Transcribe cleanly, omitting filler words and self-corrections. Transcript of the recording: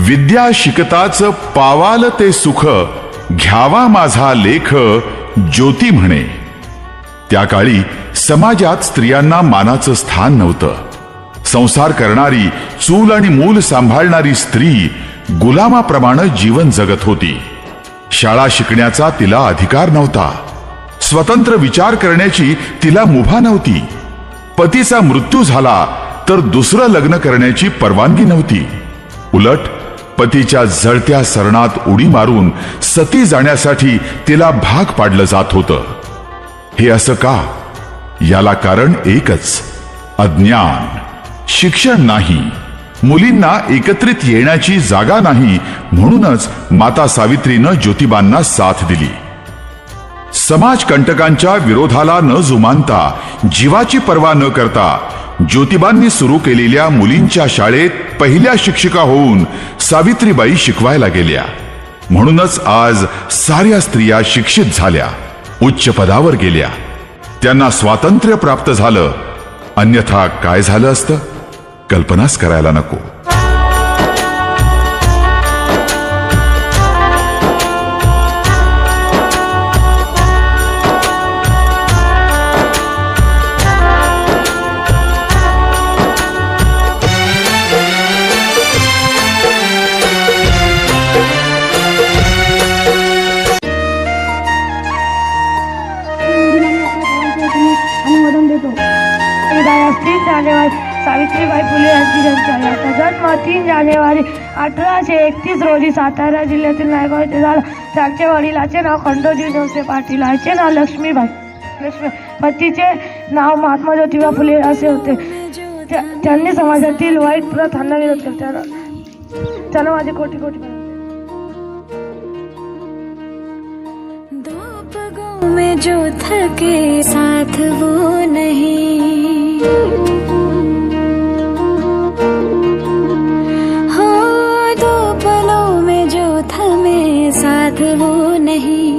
विद्या शिकताच पावाल ते सुख, घ्यावा माझा लेख ज्योती म्हणे. त्या काळी समाजात स्त्रियांना मानाचं स्थान नव्हतं. संसार करणारी, चूल आणि मूल सांभाळणारी स्त्री गुलामाप्रमाणे जीवन जगत होती. शाळा शिकण्याचा तिला अधिकार नव्हता. स्वतंत्र विचार करण्याची तिला मुभा नव्हती. पतीचा मृत्यू झाला तर दुसरं लग्न करण्याची परवानगी नव्हती. उलट पतीच्या जळत्या सरणात उडी मारून सती जाण्यासाठी तिला भाग पाडलं जात होतं. हे असं का? याला कारण एकच, अज्ञान. शिक्षण नाही, मुलींना एकत्रित येण्याची जागा नाही, म्हणूनच माता सावित्रीनं ज्योतिबांना साथ दिली. समाज कंटकांच्या विरोधाला न जुमानता, जीवाची पर्वा न करता ज्योतिबांनी सुरू केलेल्या मुलींच्या शाळेत पहिल्या शिक्षिका होऊन सावित्रीबाई शिकवायला गेल्या. म्हणूनच आज साऱ्या स्त्रिया शिक्षित झाल्या, उच्च पदावर गेल्या, त्यांना स्वातंत्र्य प्राप्त झालं. अन्यथा काय झालं असतं, कल्पनाच करायला नको. सावित्रीबाई फुले यांची जन्मस्थळ. याचा जन्म 3 जानेवारी 1831 रोजी सातारा जिल्ह्यातील नायगाव येथे झाला. त्यांचे वडिलाचे नाव खंडोजी जोसे पाटील, आईचे नाव लक्ष्मीबाई. पतीचे नाव महात्मा ज्योतिबा फुले असे होते. त्यांनी समाजातील वाईट प्रथांना विरोध केला. त्यांना माझे कोटी कोटी में जो थके साथ वो नहीं, हो दो पलों में जो थमे साथ वो